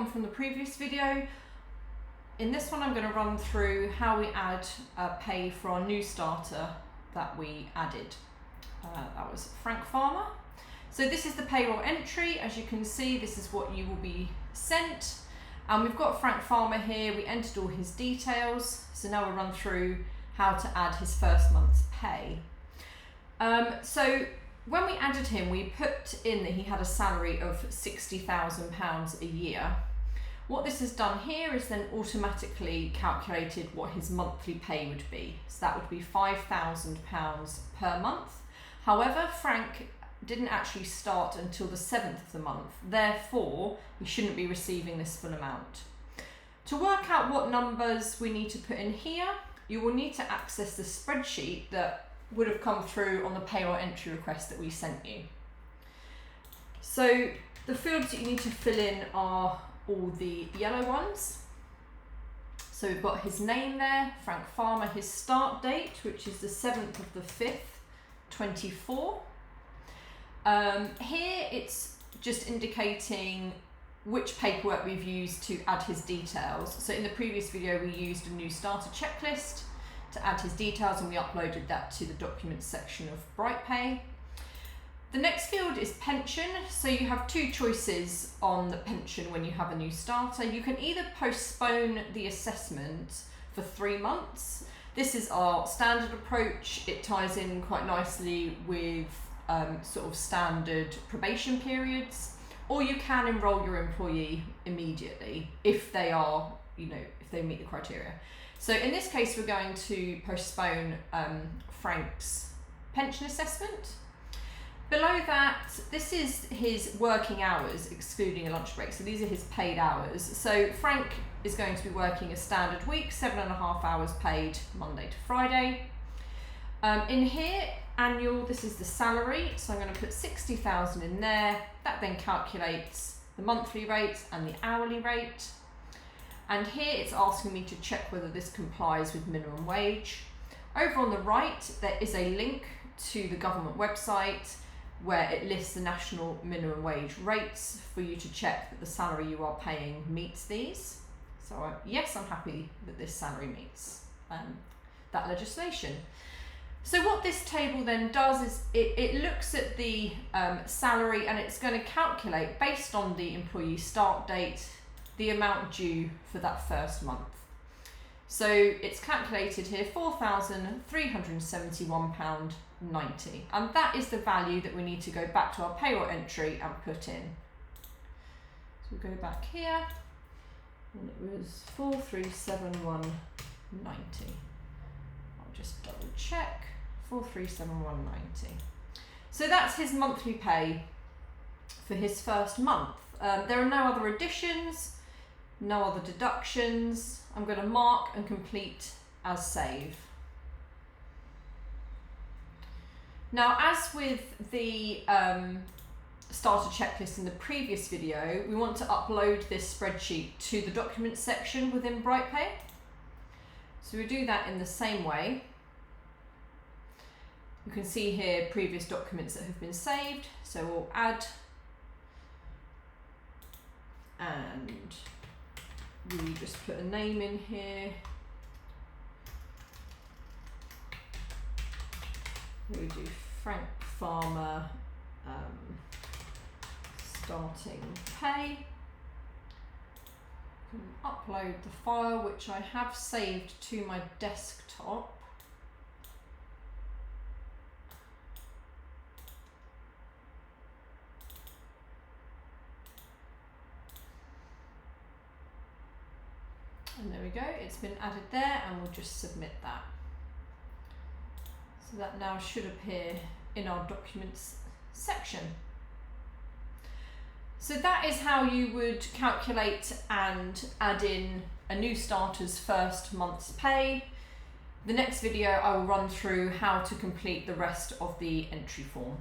on from the previous video, in this one I'm going to run through how we add pay for our new starter that we added. That was Frank Farmer. So this is the payroll entry. As you can see, this is what you will be sent. And we've got Frank Farmer here. We entered all his details. So now we'll run through how to add his first month's pay. So when we added him, we put in that he had a salary of £60,000 a year. What this has done here is then automatically calculated what his monthly pay would be. So that would be £5,000 per month. However, Frank didn't actually start until the 7th of the month. Therefore, he shouldn't be receiving this full amount. To work out what numbers we need to put in here, you will need to access the spreadsheet that would have come through on the payroll entry request that we sent you. So the fields that you need to fill in are all the yellow ones. So we've got his name there, Frank Farmer, his start date, which is the 7th of the 5th, 24. Here it's just indicating which paperwork we've used to add his details. So in the previous video we used a new starter checklist to add his details, and we uploaded that to the documents section of Brightpay. The next field is pension. So you have two choices on the pension when you have a new starter. You can either postpone the assessment for 3 months. This is our standard approach. It ties in quite nicely with sort of standard probation periods, or you can enroll your employee immediately if they are, if they meet the criteria. So in this case, we're going to postpone Frank's pension assessment. Below that, this is his working hours, excluding a lunch break. So these are his paid hours. So Frank is going to be working a standard week, 7.5 hours paid Monday to Friday. In here, annual, this is the salary. So I'm going to put 60,000 in there. That then calculates the monthly rate and the hourly rate. And here it's asking me to check whether this complies with minimum wage. Over on the right, there is a link to the government website where it lists the national minimum wage rates for you to check that the salary you are paying meets these. So yes, I'm happy that this salary meets that legislation. So what this table then does is it looks at the salary, and it's going to calculate, based on the employee start date, the amount due for that first month. So it's calculated here £4,371.90, and that is the value that we need to go back to our payroll entry and put in. So we'll go back here, and it was 4,371.90. I'll just double check, 4,371.90. So that's his monthly pay for his first month. There are no other additions, no other deductions. I'm going to mark and complete as save. Now, as with the starter checklist in the previous video, we want to upload this spreadsheet to the documents section within Brightpay. So we do that in the same way. You can see here previous documents that have been saved. So we'll add, and we just put a name in here. We do Frank Farmer starting pay. Upload the file, which I have saved to my desktop. And there we go, it's been added there, and we'll just submit that. So that now should appear in our documents section. So that is how you would calculate and add in a new starter's first month's pay. The next video I will run through how to complete the rest of the entry form.